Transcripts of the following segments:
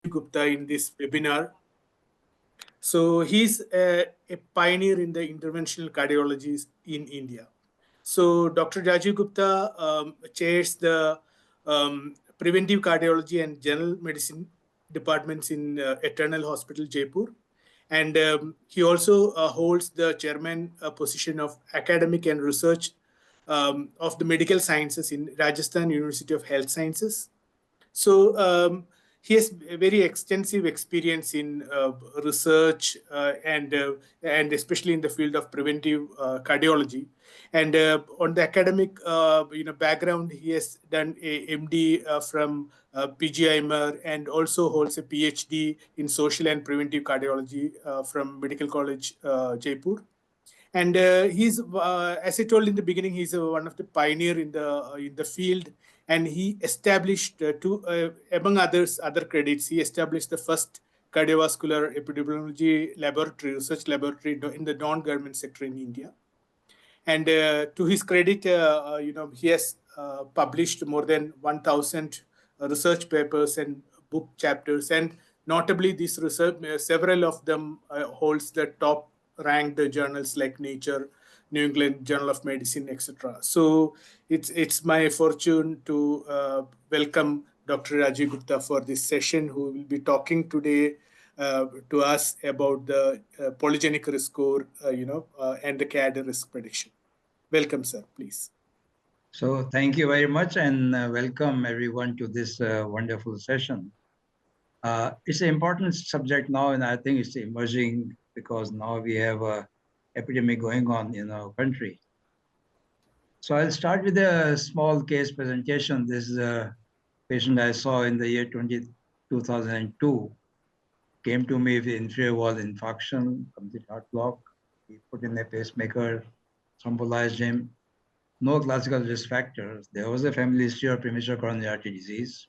Gupta in this webinar. So he's a pioneer in the interventional cardiology in India. So Dr. Rajeev Gupta chairs the Preventive Cardiology and General Medicine departments in Eternal Hospital, Jaipur. And he also holds the chairman position of academic and research of the medical sciences in Rajasthan University of Health Sciences. So he has a very extensive experience in research and especially in the field of preventive cardiology. And on the academic background, he has done a MD from PGIMR and also holds a PhD in social and preventive cardiology from Medical College Jaipur. And he's, as I told in the beginning, he's one of the pioneer in the field, and he established among other credits, he established the first cardiovascular epidemiology laboratory, research laboratory in the non-government sector in India. And to his credit, he has published more than 1,000 research papers and book chapters, and notably, this research, several of them holds the top ranked journals like Nature, New England Journal of Medicine, etc. So it's my fortune to welcome Dr. Rajeev Gupta for this session, who will be talking today to us about the polygenic risk score, and the CAD risk prediction. Welcome, sir, please. So thank you very much, and welcome everyone to this wonderful session. It's an important subject now, and I think it's emerging because now we have an epidemic going on in our country. So I'll start with a small case presentation. This is a patient I saw in the year 2002. Came to me with inferior wall infarction, complete heart block. We put in a pacemaker, thrombolized him. No classical risk factors. There was a family history of premature coronary artery disease.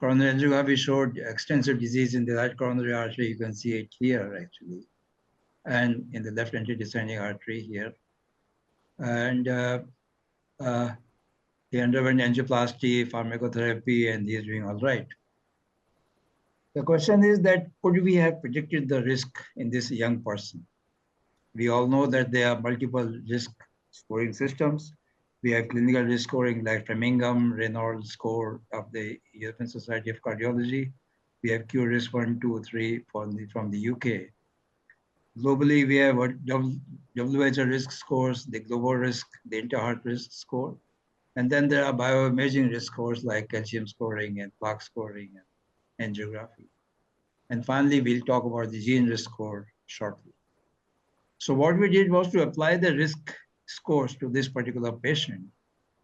Coronary angiography showed extensive disease in the right coronary artery. You can see it here, actually, and in the left antidescending artery here. And he underwent angioplasty, pharmacotherapy, and he is doing all right. The question is that could we have predicted the risk in this young person? We all know that there are multiple risk scoring systems. We have clinical risk scoring like Framingham, Reynolds score of the European Society of Cardiology. We have Q risk 1, 2, 3 from the UK. Globally, we have WHO risk scores, the global risk, the inter-heart risk score. And then there are bioimaging risk scores like calcium scoring and plaque scoring and angiography. And finally, we'll talk about the gene risk score shortly. So what we did was to apply the risk scores to this particular patient.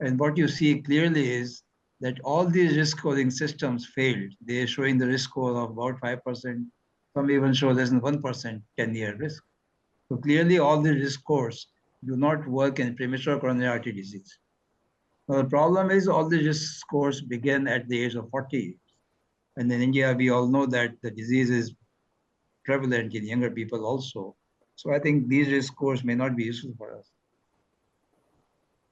And what you see clearly is that all these risk scoring systems failed. They're showing the risk score of about 5%. Some even show less than 1% 10-year risk. So clearly all the risk scores do not work in premature coronary artery disease. Now the problem is all the risk scores begin at the age of 40. And in India, we all know that the disease is prevalent in younger people also. So I think these risk scores may not be useful for us.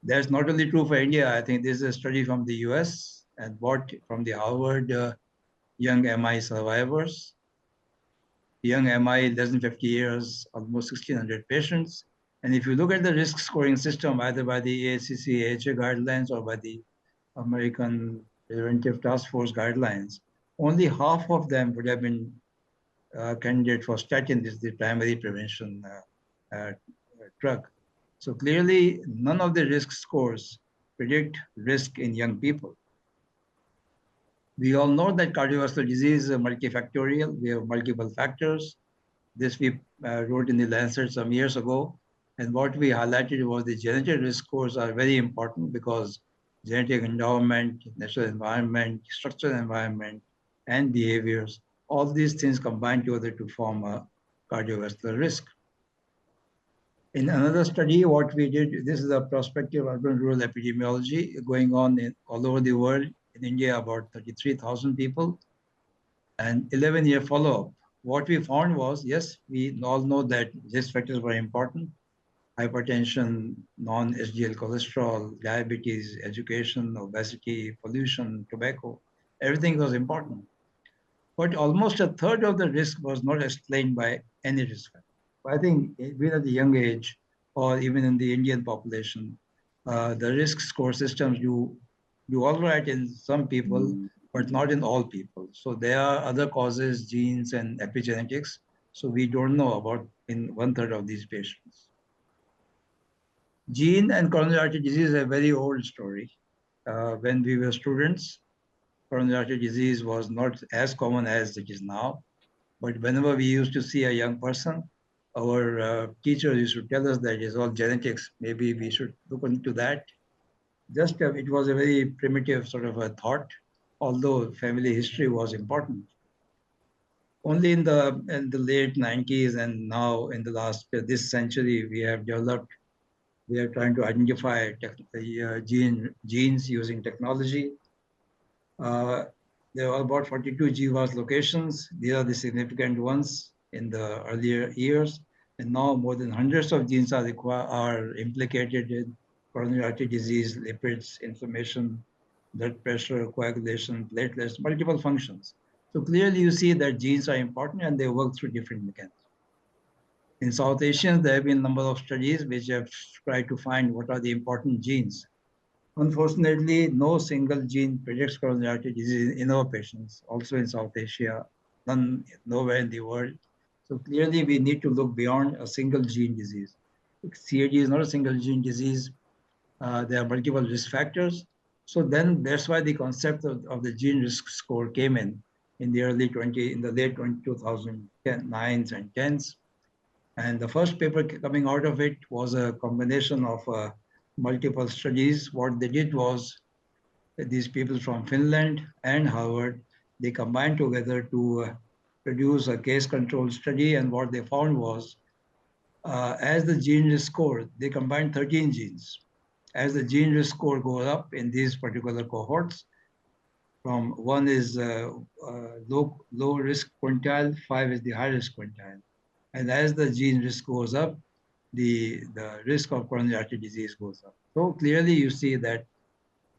That's not only true for India. I think this is a study from the US and bought from the Harvard young MI survivors. Young MI, less than 50 years, almost 1,600 patients. And if you look at the risk scoring system, either by the AACC, AHA guidelines or by the American Preventive Task Force guidelines, only half of them would have been candidate for statin. This is the primary prevention drug. So clearly, none of the risk scores predict risk in young people. We all know that cardiovascular disease is multifactorial. We have multiple factors. This we wrote in the Lancet some years ago. And what we highlighted was the genetic risk scores are very important because genetic endowment, natural environment, structural environment, and behaviors, all these things combine together to form a cardiovascular risk. In another study, what we did, this is a prospective urban-rural epidemiology going on all over the world. In India, about 33,000 people, and 11-year follow-up. What we found was, yes, we all know that risk factors were important. Hypertension, non-HDL cholesterol, diabetes, education, obesity, pollution, tobacco, everything was important. but almost a third of the risk was not explained by any risk factor. I think even at the young age, or even in the Indian population, the risk score systems do all right in some people, but not in all people. So there are other causes, genes and epigenetics. So we don't know about in one third of these patients. Gene and coronary artery disease is a very old story. When we were students, coronary artery disease was not as common as it is now. But whenever we used to see a young person, our teachers used to tell us that it's all genetics. Maybe we should look into that. Just it was a very primitive sort of a thought, although family history was important. Only in the late 90s and now in the last this century, we have developed. We are trying to identify genes using technology. There are about 42 GWAS locations. These are the significant ones in the earlier years. And now more than hundreds of genes are implicated in coronary artery disease, lipids, inflammation, blood pressure, coagulation, platelets, multiple functions. So clearly you see that genes are important and they work through different mechanisms. In South Asia, there have been a number of studies which have tried to find what are the important genes. Unfortunately, no single gene predicts coronary artery disease in our patients, also in South Asia, nowhere in the world. So clearly, we need to look beyond a single gene disease. CAD is not a single gene disease. There are multiple risk factors. So then that's why the concept of the gene risk score came in the late 2009s and 10s. And the first paper coming out of it was a combination of multiple studies. What they did was these people from Finland and Harvard, they combined together to produce a case control study. And what they found was as the gene risk score, they combined 13 genes. As the gene risk score goes up in these particular cohorts, from one is low risk quintile, 5 is the high risk quintile. And as the gene risk goes up, the risk of coronary artery disease goes up. So clearly you see that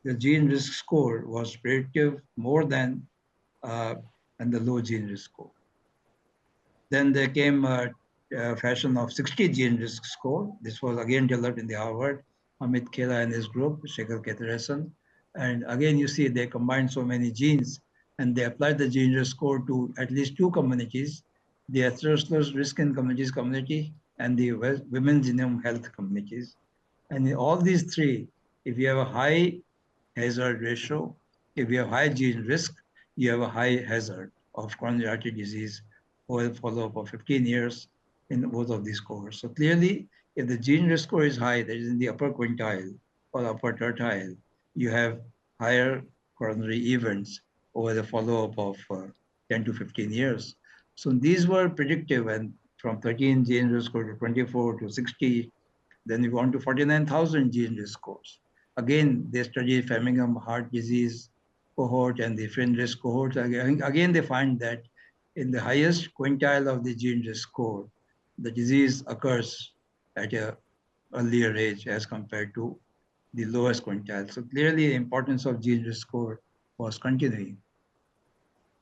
the gene risk score was predictive more than the low gene risk score. Then there came a fashion of 60 gene risk score. This was again developed in the Harvard, Amit Khela and his group, Shekhar Ketharesan. And again, you see they combined so many genes and they applied the gene risk score to at least two communities, the atherosclerosis risk and communities community and the women's genome health communities. And in all these three, if you have a high hazard ratio, if you have high gene risk, you have a high hazard of coronary artery disease over a follow-up of 15 years in both of these cohorts. So clearly, if the gene risk score is high, that is in the upper quintile or upper tertile, you have higher coronary events over the follow-up of 10 to 15 years. So these were predictive, and from 13 gene risk score to 24 to 60, then you go on to 49,000 gene risk scores. Again, they study Framingham heart disease cohort and the Finn risk cohort. Again, they find that in the highest quintile of the gene risk score, the disease occurs at an earlier age as compared to the lowest quintile. So clearly, the importance of gene risk score was continuing.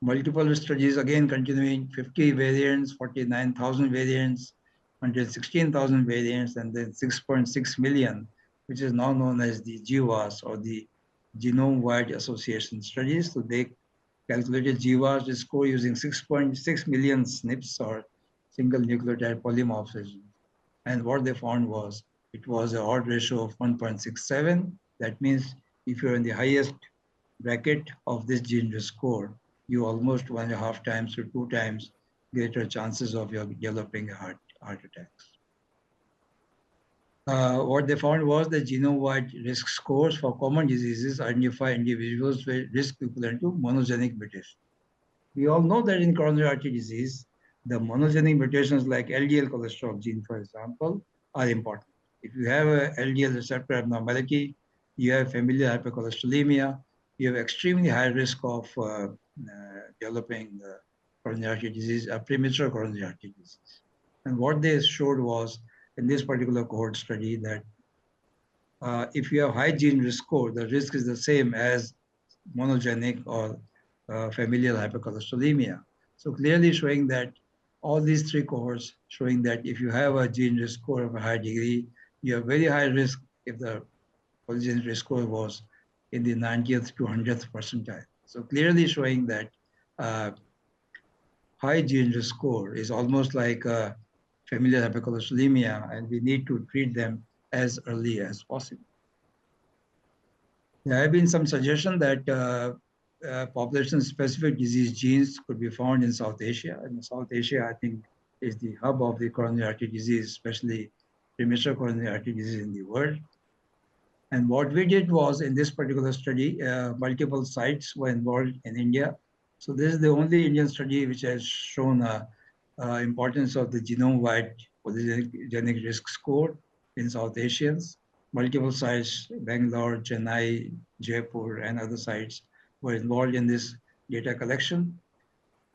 Multiple studies again continuing, 50 variants, 49,000 variants, 116,000 variants, and then 6.6 million, which is now known as the GWAS or the genome-wide association studies. So they calculated GWAS score using 6.6 million SNPs or single nucleotide polymorphisms. And what they found was it was an odd ratio of 1.67. That means if you're in the highest bracket of this gene risk score, you almost 1.5 times to 2 times greater chances of your developing heart attacks. What they found was the genome-wide risk scores for common diseases identify individuals with risk equivalent to monogenic mutation. We all know that in coronary artery disease, the monogenic mutations like LDL cholesterol gene, for example, are important. If you have a LDL receptor abnormality, you have familial hypercholesterolaemia, you have extremely high risk of developing coronary artery disease, a premature coronary artery disease. And what they showed was, in this particular cohort study, that if you have high gene risk score, the risk is the same as monogenic or familial hypercholesterolaemia. So clearly showing that all these three cohorts showing that if you have a gene risk score of a high degree, you have very high risk if the polygenic risk score was in the 90th to 100th percentile. So clearly showing that high gene risk score is almost like a familial hypercholesterolemia, and we need to treat them as early as possible. There have been some suggestion that population-specific disease genes could be found in South Asia. And South Asia, I think, is the hub of the coronary artery disease, especially premature coronary artery disease in the world. And what we did was, in this particular study, multiple sites were involved in India. So this is the only Indian study which has shown importance of the genome-wide polygenic risk score in South Asians. Multiple sites, Bangalore, Chennai, Jaipur, and other sites were involved in this data collection.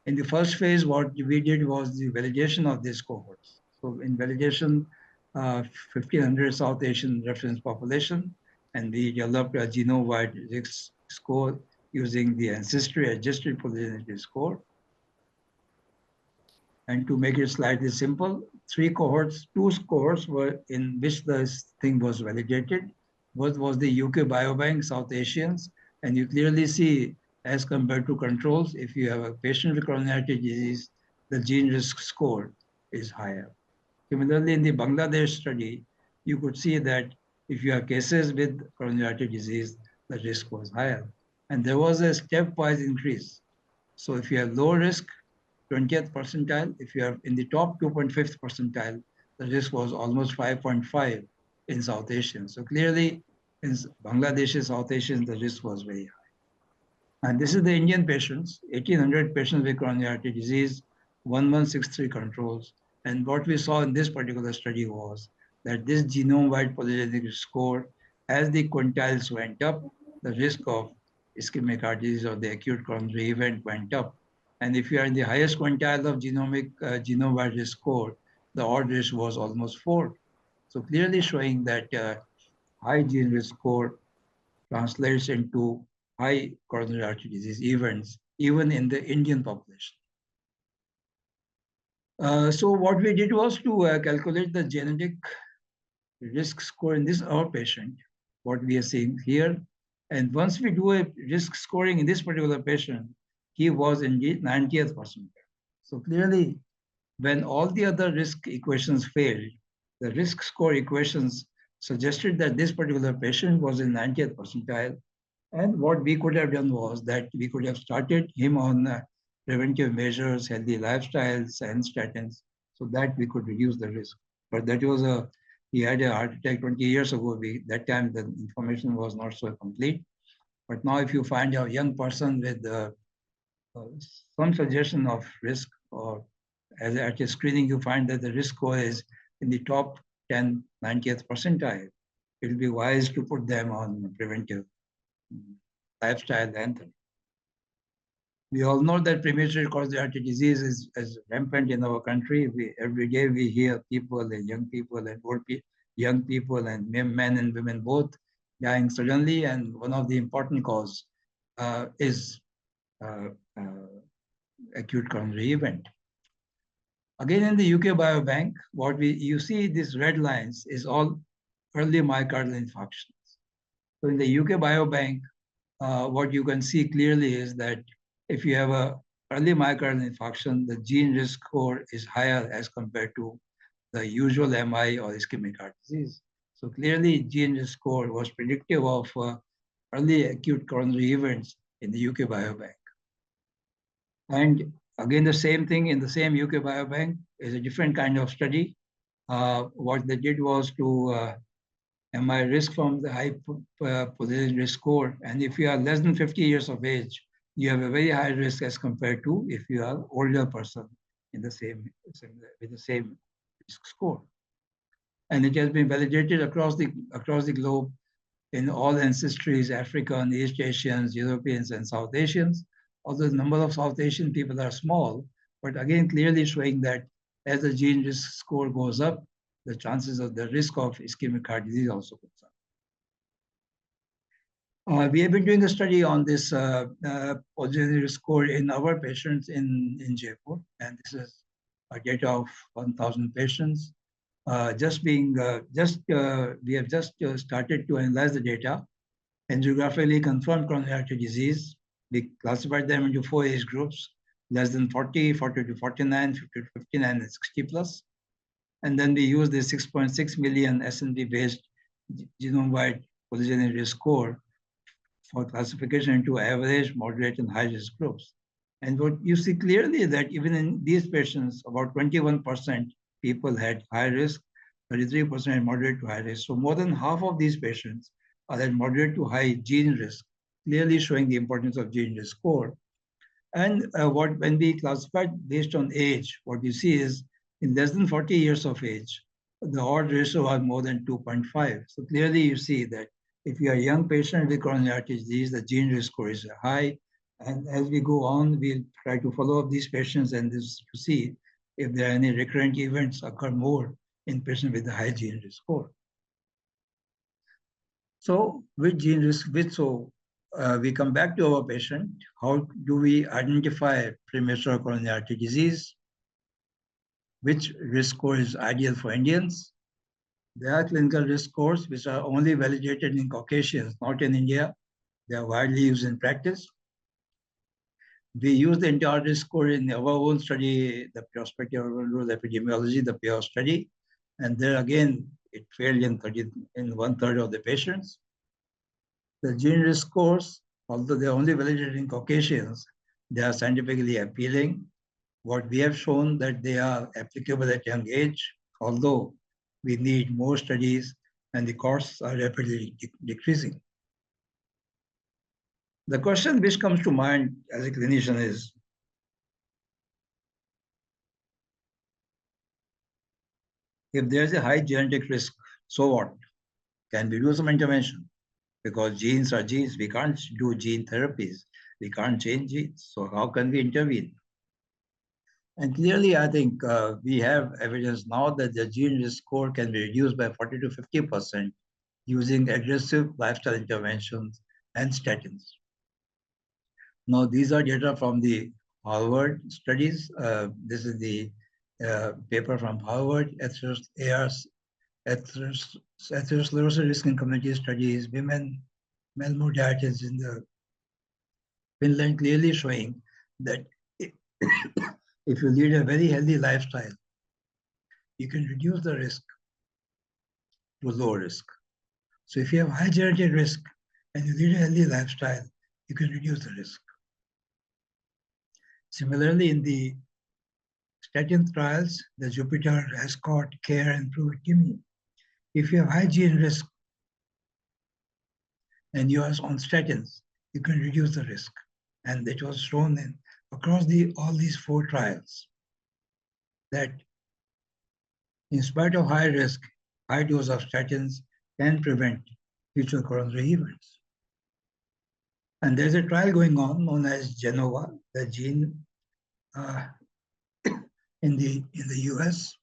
In the first phase, what we did was the validation of these cohorts. So in validation, 1,500 South Asian reference population, and we developed a genome-wide risk score using the ancestry adjusted polygenic score. And to make it slightly simple, two cohorts were in which this thing was validated. One was the UK Biobank South Asians, and you clearly see as compared to controls, if you have a patient with coronary artery disease, the gene risk score is higher. Similarly, in the Bangladesh study, you could see that if you have cases with coronary artery disease, the risk was higher. And there was a stepwise increase. So if you have low risk, 20th percentile, if you are in the top 2.5th percentile, the risk was almost 5.5 in South Asians. So clearly, in Bangladesh, South Asians, the risk was very high. And this is the Indian patients, 1,800 patients with coronary artery disease, 1163 controls. And what we saw in this particular study was that this genome-wide polygenic score, as the quintiles went up, the risk of ischemic heart disease or the acute coronary event went up. And if you are in the highest quintile of genome-wide risk score, the odd risk was almost 4. So clearly showing that high gene risk score translates into high coronary artery disease events, even in the Indian population. So what we did was to calculate the genetic risk score in this our patient, what we are seeing here. And once we do a risk scoring in this particular patient, he was indeed 90th percentile. So clearly, when all the other risk equations failed, the risk score equations suggested that this particular patient was in 90th percentile. And what we could have done was that we could have started him on preventive measures, healthy lifestyles, and statins, so that we could reduce the risk. But that was he had a heart attack 20 years ago. That time the information was not so complete. But now if you find a young person with some suggestion of risk, or as at a screening, you find that the risk score is in the top 10, 90th percentile, it will be wise to put them on preventive lifestyle and therapy. We all know that premature coronary artery disease is rampant in our country. Every day we hear people and young people and young people and men and women both dying suddenly, and one of the important cause is acute coronary event. Again, in the UK Biobank, you see these red lines is all early myocardial infarctions. So in the UK Biobank, what you can see clearly is that if you have a early myocardial infarction, the gene risk score is higher as compared to the usual MI or ischemic heart disease. So clearly, gene risk score was predictive of early acute coronary events in the UK Biobank. And again, the same thing in the same UK Biobank is a different kind of study. What they did was to MI risk from the high polygenic risk score. And if you are less than 50 years of age, you have a very high risk as compared to if you are older person in the with the same risk score. And it has been validated across the globe in all ancestries, African, East Asians, Europeans, and South Asians. Although the number of South Asian people are small, but again, clearly showing that as the gene risk score goes up, the chances of the risk of ischemic heart disease also goes up. We have been doing a study on this polygenic score in our patients in Jaipur, and this is a data of 1,000 patients. We have just started to analyze the data and geographically confirmed coronary artery disease. We classified them into 4 age groups: less than 40, 40 to 49, 50 to 59, and 60 plus. And then we used the 6.6 million S&P based genome-wide polygenic score for classification into average, moderate, and high risk groups. And what you see clearly that even in these patients, about 21% people had high risk, 33% had moderate to high risk. So more than half of these patients are at moderate to high gene risk, clearly showing the importance of gene risk score. And when we classified based on age, what you see is in less than 40 years of age, the odds ratio was more than 2.5. So clearly you see that if you are a young patient with coronary artery disease, the gene risk score is high. And as we go on, we'll try to follow up these patients and to see if there are any recurrent events occur more in patients with the high gene risk score. So with gene risk, we come back to our patient. How do we identify premature coronary artery disease? Which risk score is ideal for Indians? There are clinical risk scores which are only validated in Caucasians, not in India. They are widely used in practice. We use the entire risk score in our own study, the prospective epidemiology, the PRS study. And there again, it failed in 1/3 of the patients. The gene risk scores, although they're only validated in Caucasians, they are scientifically appealing. What we have shown that they are applicable at young age, although we need more studies and the costs are rapidly decreasing. The question which comes to mind as a clinician is, if there's a high genetic risk, so what? Can we do some intervention? Because genes are genes. We can't do gene therapies. We can't change genes. So how can we intervene? And clearly, I think we have evidence now that the gene risk score can be reduced by 40 to 50% using aggressive lifestyle interventions and statins. Now, these are data from the Harvard studies. This is the paper from Harvard, atherosclerosis risk in community studies, women, male dieters in the Finland, clearly showing that if you lead a very healthy lifestyle, you can reduce the risk to low risk. So if you have high genetic risk and you lead a healthy lifestyle, you can reduce the risk. Similarly, in the statin trials, the Jupiter, Ascot, CARE, and Preventive, if you have high gene risk and you are on statins, you can reduce the risk. And it was shown across all these 4 trials that in spite of high risk, high dose of statins can prevent future coronary events. And there's a trial going on known as GWAS, the gene in the US.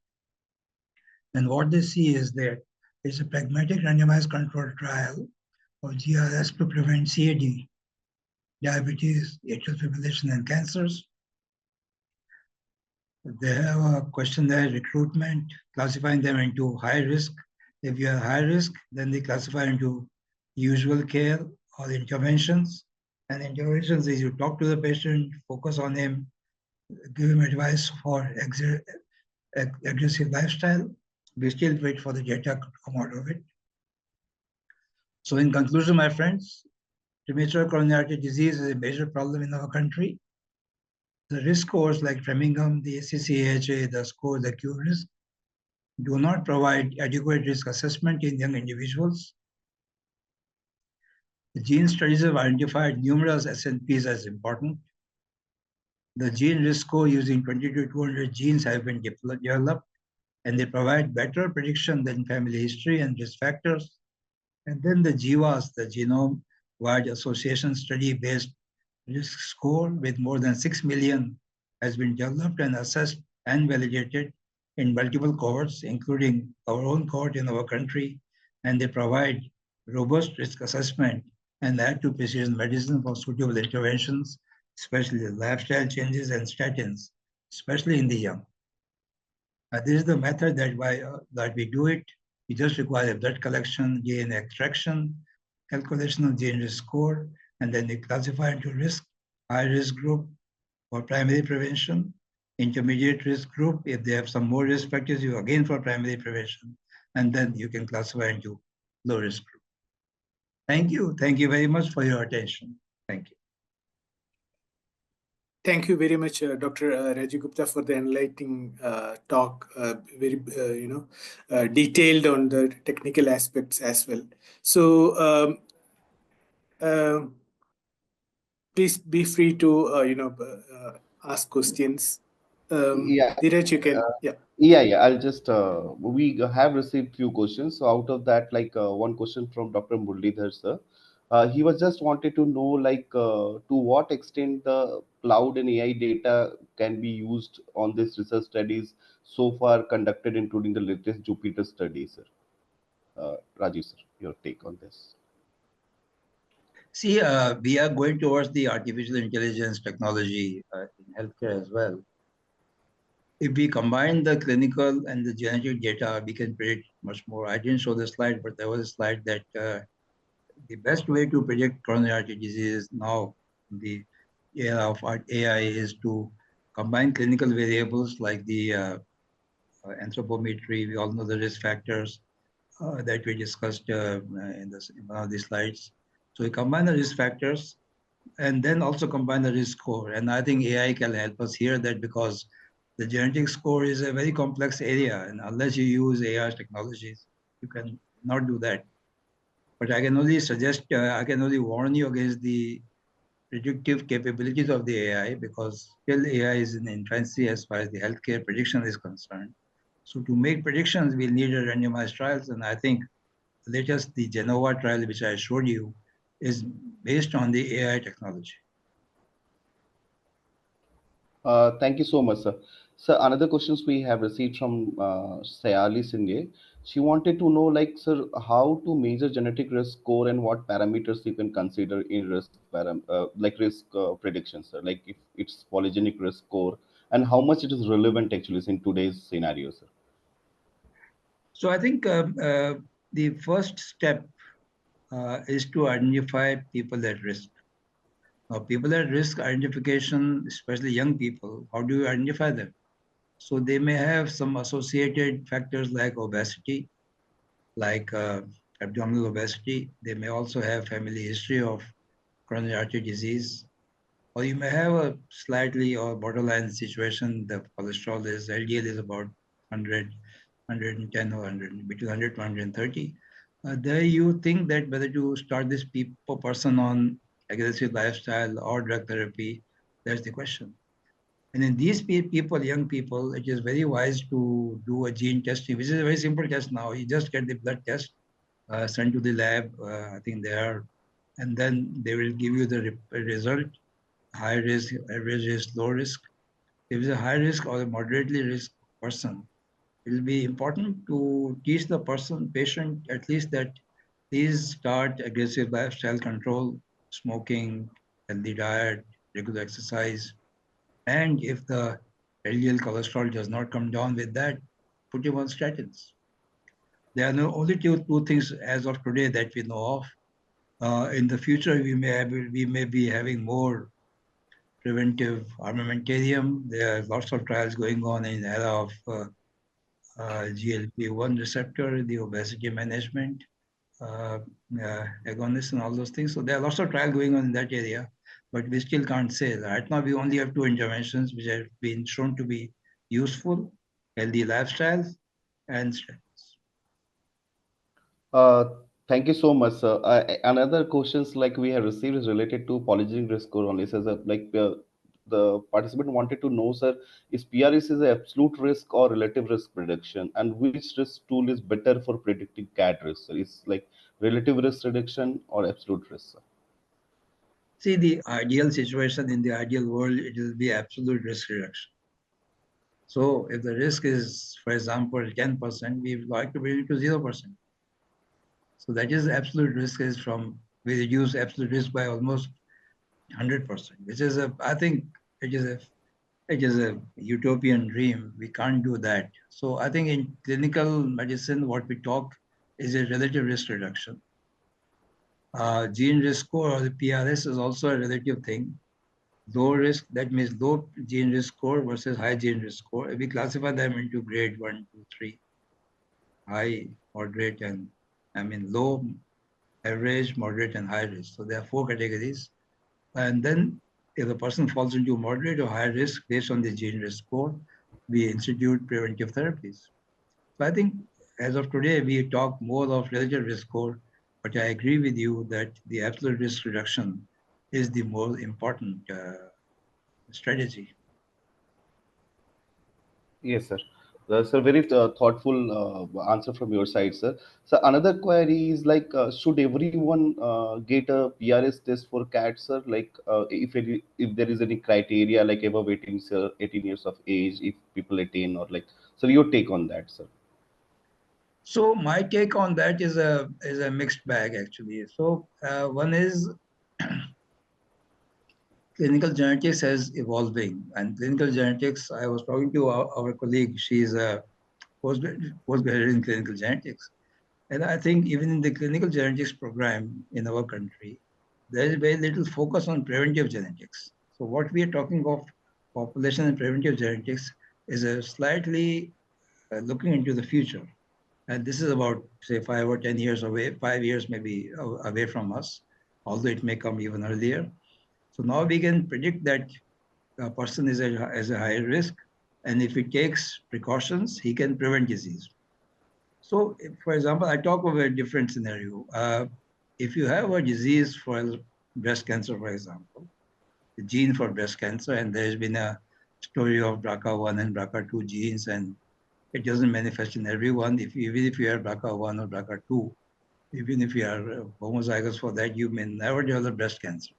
And what they see is that it's a pragmatic randomized controlled trial of GWAS to prevent CAD, diabetes, atrial fibrillation, and cancers. They have a questionnaire recruitment, classifying them into high risk. If you are high risk, then they classify into usual care or interventions. And interventions is you talk to the patient, focus on him, give him advice for aggressive lifestyle. We still wait for the data to come out of it. So in conclusion, my friends, premature coronary artery disease is a major problem in our country. The risk scores like Framingham, the ACC-AHA, the score, the Q risk, do not provide adequate risk assessment in young individuals. The gene studies have identified numerous SNPs as important. The gene risk score using 20 to 200 genes have been developed, and they provide better prediction than family history and risk factors. And then the GWAS, the genome-wide association study-based risk score with more than 6 million has been developed and assessed and validated in multiple cohorts, including our own cohort in our country, and they provide robust risk assessment and add to precision medicine for suitable interventions, especially lifestyle changes and statins, especially in the young. This is the method that we do it. We just require blood collection, DNA extraction, calculation of gene risk score, and then we classify into risk, high risk group for primary prevention, intermediate risk group. If they have some more risk factors, you again for primary prevention, and then you can classify into low risk group. Thank you. Thank you very much for your attention. Thank you. Thank you very much, Dr. Rajeev Gupta, for the enlightening talk, very detailed on the technical aspects as well. So please be free to ask questions. Yeah, Dheeraj, you can. yeah. I'll just we have received few questions. So out of that, like one question from Dr. Murlidhar sir. He was just wanted to know like to what extent the cloud and AI data can be used on this research studies so far conducted, including the latest Jupiter study, sir. Rajeev sir, your take on this. See, we are going towards the artificial intelligence technology in healthcare as well. If we combine the clinical and the genetic data, we can predict much more. I didn't show the slide, but there was a slide that the best way to predict coronary artery disease now in the era of AI is to combine clinical variables like the anthropometry. We all know the risk factors that we discussed in one of the slides. So we combine the risk factors and then also combine the risk score. And I think AI can help us here that because the genetic score is a very complex area, and unless you use AI technologies, you can not do that. But I can only suggest, I can only warn you against the predictive capabilities of the AI because still AI is in infancy as far as the healthcare prediction is concerned. So to make predictions, we'll need a randomized trials. And I think the latest, the GENOVA trial, which I showed you, is based on the AI technology. Thank you so much, sir. So another questions we have received from Sayali Singh. She wanted to know, like, sir, how to measure genetic risk score and what parameters you can consider in like risk prediction, sir. Like if it's polygenic risk score and how much it is relevant actually in today's scenario, sir. So I think the first step is to identify people at risk. Now, people at risk identification, especially young people, how do you identify them? So they may have some associated factors like obesity, like abdominal obesity. They may also have family history of coronary artery disease, or you may have a slightly or borderline situation. The cholesterol is LDL is about 100, 110 or 100, between 100 to 130. There you think that whether to start this person on aggressive lifestyle or drug therapy, that's the question. And in these people, young people, it is very wise to do a gene testing, which is a very simple test now. You just get the blood test, sent to the lab, I think they are, and then they will give you the result, high risk, average risk, low risk. If it's a high risk or a moderately risk person, it will be important to teach the patient at least that please start aggressive lifestyle control, smoking, healthy diet, regular exercise. And if the LDL cholesterol does not come down with that, put him on statins. There are only two things as of today that we know of. In the future, we may be having more preventive armamentarium. There are lots of trials going on in the era of GLP-1 receptor, the obesity management, agonists and all those things. So there are lots of trials going on in that area, but we still can't say. Right now, we only have two interventions which have been shown to be useful, healthy lifestyles and stress. Thank you so much, sir. Another questions like we have received is related to polygenic risk score only. Says the participant wanted to know, sir, is PRS is an absolute risk or relative risk prediction, and which risk tool is better for predicting CAD risk? Sir? Is like relative risk reduction or absolute risk? Sir? See, the ideal situation in the ideal world, it will be absolute risk reduction. So if the risk is, for example, 10%, we would like to bring it to 0%. So that is absolute risk is from we reduce absolute risk by almost 100%, which is I think it is a utopian dream. We can't do that. So I think in clinical medicine, what we talk is a relative risk reduction. Gene risk score, or the PRS, is also a relative thing. Low risk, that means low gene risk score versus high gene risk score. We classify them into grade 1, 2, 3, high, moderate, and low, average, moderate, and high risk. So there are 4 categories. And then if the person falls into moderate or high risk based on the gene risk score, we institute preventive therapies. So I think as of today, we talk more of relative risk score, but I agree with you that the absolute risk reduction is the more important strategy. Yes, sir. That's a very thoughtful answer from your side, sir. So another query is like, should everyone get a PRS test for CAD, sir? Like, if there is any criteria, like above 18, sir, 18 years of age, if people attain, or like, so your take on that, sir? So my take on that is a mixed bag, actually. So one is clinical genetics is evolving, and clinical genetics. I was talking to our colleague. She's a postgraduate in clinical genetics. And I think even in the clinical genetics program in our country, there is very little focus on preventive genetics. So what we are talking of population and preventive genetics is a slightly looking into the future. And this is about, say, 5 or 10 years away, 5 years maybe away from us, although it may come even earlier. So now we can predict that a person is a high risk, and if he takes precautions, he can prevent disease. So, for example, I talk of a different scenario. If you have a disease for breast cancer, for example, the gene for breast cancer, and there's been a story of BRCA1 and BRCA2 genes, and it doesn't manifest in everyone. Even if you have BRCA1 or BRCA2, even if you are homozygous for that, you may never develop breast cancers.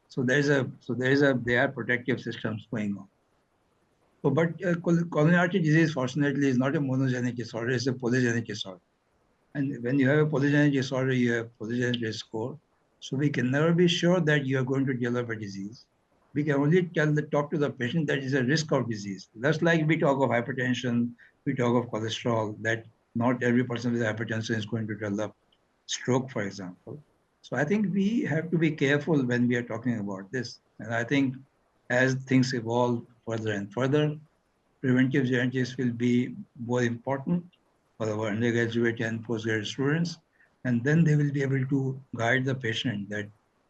So there are protective systems going on. So, but coronary artery disease, fortunately, is not a monogenic disorder; it's a polygenic disorder. And when you have a polygenic disorder, you have polygenic risk score. So we can never be sure that you are going to develop a disease. We can only talk to the patient that is a risk of disease. That's like we talk of hypertension, we talk of cholesterol, that not every person with hypertension is going to develop stroke, for example. So I think we have to be careful when we are talking about this. And I think as things evolve further and further, preventive genetics will be more important for our undergraduate and postgraduate students. And then they will be able to guide the patient that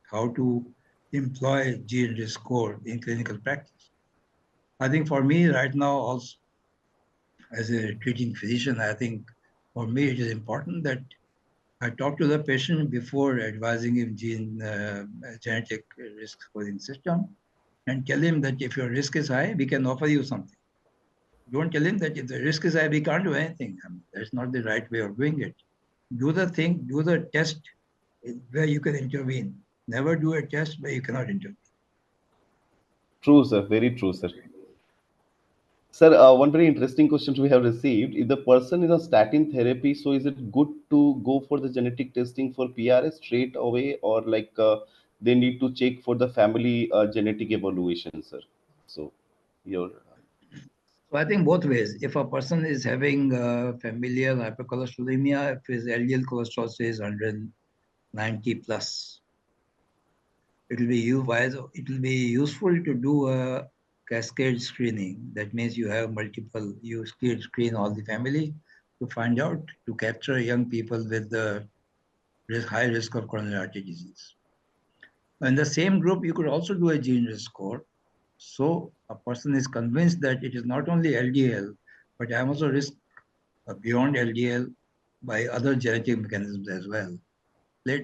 how to employ gene risk score in clinical practice. I think for me right now, also as a treating physician, I think for me it is important that I talk to the patient before advising him genetic risk scoring system, and tell him that if your risk is high, we can offer you something. Don't tell him that if the risk is high, we can't do anything. That's not the right way of doing it. Do the test where you can intervene. Never do a test where you cannot intervene. True, sir. Very true, sir. Sir, one very interesting question we have received. If the person is on statin therapy, so is it good to go for the genetic testing for PRS straight away, or like they need to check for the family genetic evaluation, sir? So, your So I think both ways. If a person is having familial hypercholesterolaemia, if his LDL cholesterol says 190 plus, it will be useful to do a cascade screening. That means you screen all the family to find out, to capture young people with the high risk of coronary artery disease. In the same group, you could also do a gene risk score. So a person is convinced that it is not only LDL, but I am also risk beyond LDL by other genetic mechanisms as well.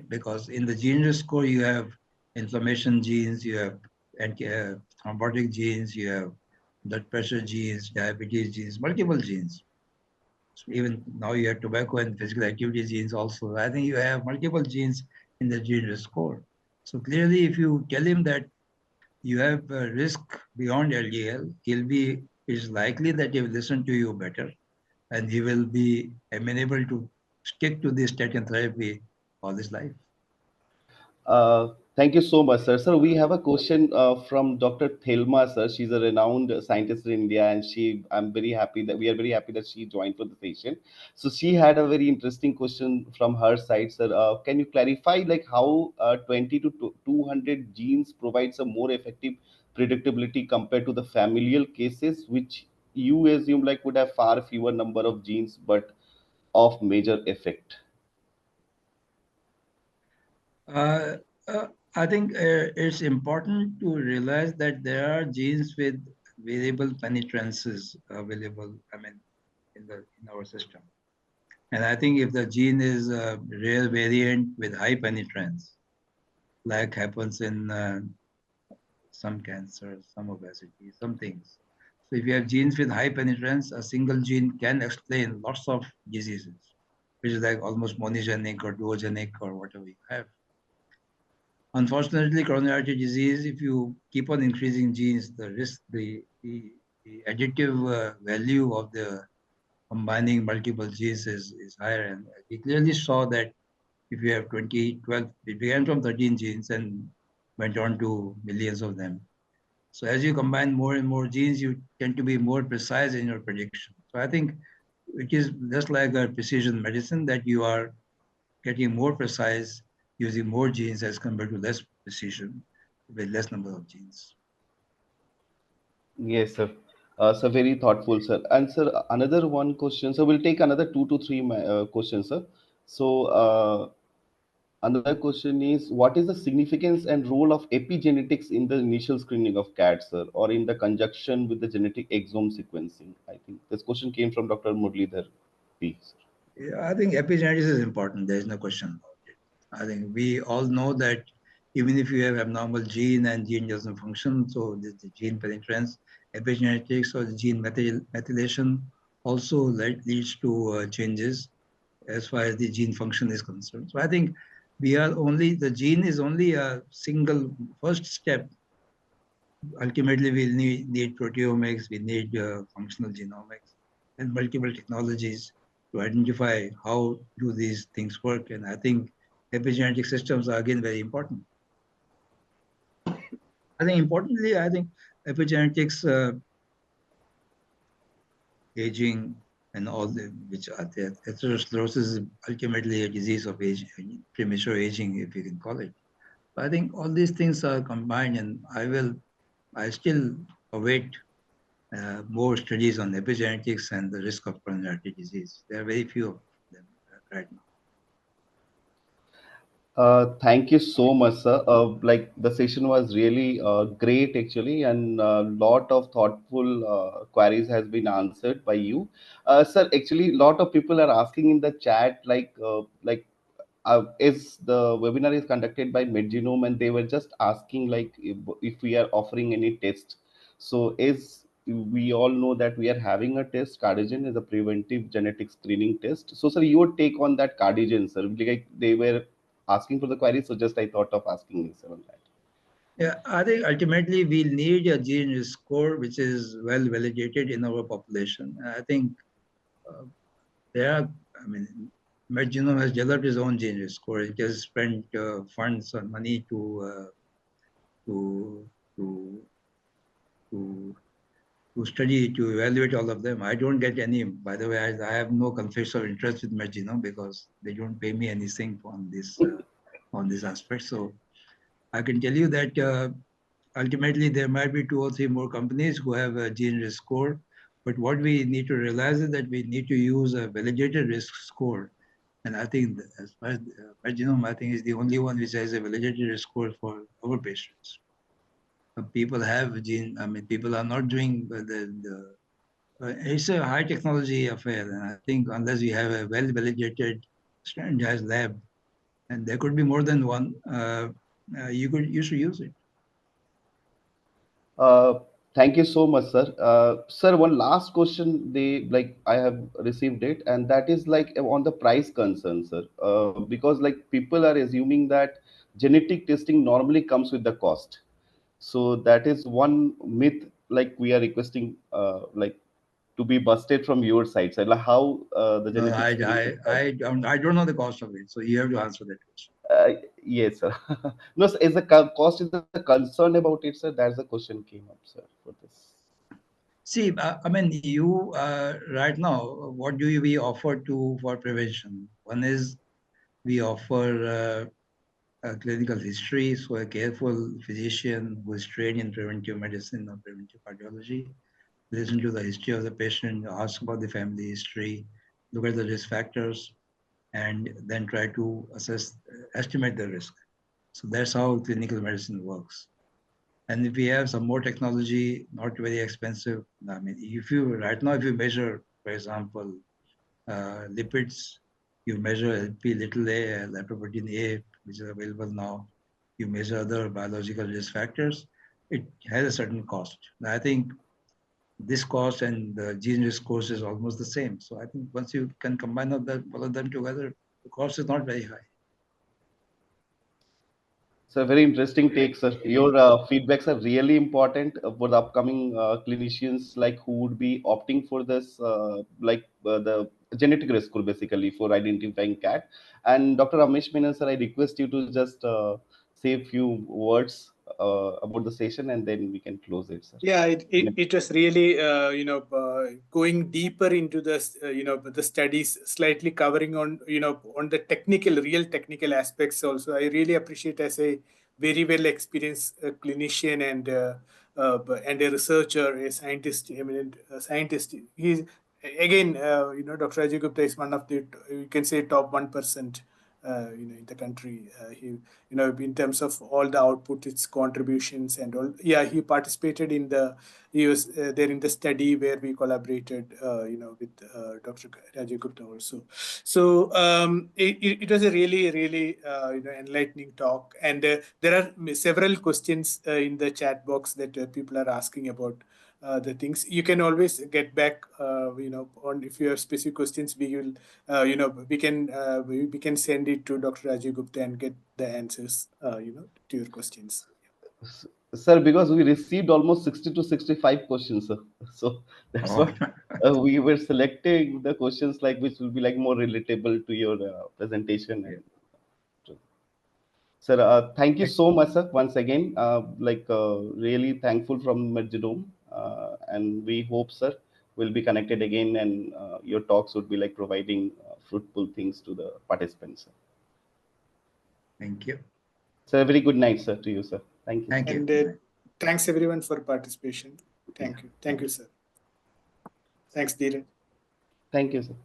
Because in the gene risk score, you have inflammation genes, you have thrombotic genes, you have blood pressure genes, diabetes genes, multiple genes. So even now you have tobacco and physical activity genes also. I think you have multiple genes in the gene risk score. So clearly, if you tell him that you have a risk beyond LDL, it's likely that he will listen to you better, and he will be amenable to stick to this statin therapy all his life. Thank you so much, sir. Sir, we have a question from Dr. Thelma, sir. She's a renowned scientist in India, and I'm very happy that we are very happy that she joined for the session. So she had a very interesting question from her side, sir. Can you clarify like how 20 to 200 genes provides a more effective predictability compared to the familial cases, which you assume like would have far fewer number of genes but of major effect? Uh, I think it's important to realize that there are genes with variable penetrances available, I mean, in our system. And I think if the gene is a rare variant with high penetrance, like happens in some cancers, some obesity, some things. So if you have genes with high penetrance, a single gene can explain lots of diseases, which is like almost monogenic or duogenic or whatever you have. Unfortunately, coronary artery disease, if you keep on increasing genes, the risk, the additive value of the combining multiple genes is higher. And we clearly saw that if you have 20, 12, it began from 13 genes and went on to millions of them. So as you combine more and more genes, you tend to be more precise in your prediction. So I think it is just like a precision medicine that you are getting more precise using more genes as compared to less precision with less number of genes. Yes, sir. So very thoughtful, sir. And sir, another one question. So we'll take another two to three questions, sir. So another question is, what is the significance and role of epigenetics in the initial screening of cats, sir, or in the conjunction with the genetic exome sequencing? I think this question came from Dr. Murlidhar P. Sir. Yeah, I think epigenetics is important. There is no question about it. I think we all know that even if you have abnormal gene and gene doesn't function, so the gene penetrance, epigenetics or the gene methylation also leads to changes as far as the gene function is concerned. So I think the gene is only a single first step. Ultimately, we need proteomics, we need functional genomics and multiple technologies to identify how do these things work. And I think epigenetic systems are again very important. I think importantly, I think epigenetics, aging, and all which are there. Atherosclerosis is ultimately a disease of age, premature aging, if you can call it. But I think all these things are combined, and I still await more studies on epigenetics and the risk of coronary artery disease. There are very few of them right now. Thank you so much, sir. Like the session was really great, actually, and a lot of thoughtful queries has been answered by you, sir. Actually, a lot of people are asking in the chat, is the webinar is conducted by MedGenome, and they were just asking like if we are offering any test. So, as we all know that we are having a test, Cardiogen is a preventive genetic screening test. So, sir, your take on that Cardiogen, sir? Like they were asking for the query, so just I thought of asking you, sir, on that. Yeah, I think ultimately we'll need a gene score which is well validated in our population. I think uh, there are, I mean, MedGenome has developed its own gene score. It has spent funds or money to to to to study, to evaluate all of them. I don't get any, by the way, I have no conflict of interest with MedGenome because they don't pay me anything on this aspect. So I can tell you that ultimately there might be 2 or 3 more companies who have a gene risk score. But what we need to realize is that we need to use a validated risk score. And I think as far as MedGenome, I think is the only one which has a validated risk score for our patients. People have gene, I mean, people are not doing it's a high technology affair. And I think unless you have a well validated standardized lab, and there could be more than one, you should use it. Uh, Thank you so much, sir. Sir, one last question they like I have received it, and that is like on the price concern, sir. Because like people are assuming that genetic testing normally comes with the cost. So that is one myth like we are requesting like to be busted from your side, sir. Like how the No, genetic screening. I don't know the cost of it, so you have to answer that question. Yes, sir. No, sir, is the cost is a concern about it, sir? That's the question came up, sir, for this. See, I mean, you right now, what do we offer for prevention? One is we offer a clinical history, so a careful physician who is trained in preventive medicine or preventive cardiology, listen to the history of the patient, ask about the family history, look at the risk factors, and then try to estimate the risk. So that's how clinical medicine works. And if we have some more technology, not very expensive, I mean, if you measure, for example, lipids, you measure LP little a, lipoprotein A, which is available now. You measure other biological risk factors. It has a certain cost. I think this cost and the gene risk cost is almost the same. So I think once you can combine all of them together, the cost is not very high. So very interesting take, sir. Your feedbacks are really important for the upcoming clinicians, like who would be opting for this, the genetic risk score, basically for identifying CAD. And Dr. Ramesh Menon, sir, I request you to just say a few words about the session, and then we can close it, sir. Yeah, it was really going deeper into the the studies, slightly covering on on the real technical aspects also. I really appreciate, as a very well experienced clinician and a researcher, a scientist, eminent scientist. He's again, Dr. Rajeev Gupta is one of the, you can say, top 1%. In the country, he, in terms of all the output, its contributions and all. Yeah, he participated in he was there in the study where we collaborated, with Dr. Rajeev Gupta also. So it was a really, really, enlightening talk. And there are several questions in the chat box that people are asking about the things. You can always get back, on if you have specific questions. We will, we can send it to Dr. Rajeev Gupta and get the answers, to your questions. Sir, because we received almost 60 to 65 questions, sir. So that's what we were selecting the questions like which will be like more relatable to your presentation. And sir, thank you so much, sir. Once again, really thankful from MedGenome, and we hope, sir, we'll be connected again, and your talks would be like providing fruitful things to the participants. Sir. Thank you. So a very good night, sir, to you, sir. Thank you. Thank you. And thanks everyone for participation. Thank you, sir. Thanks, Dheeraj. Thank you, sir.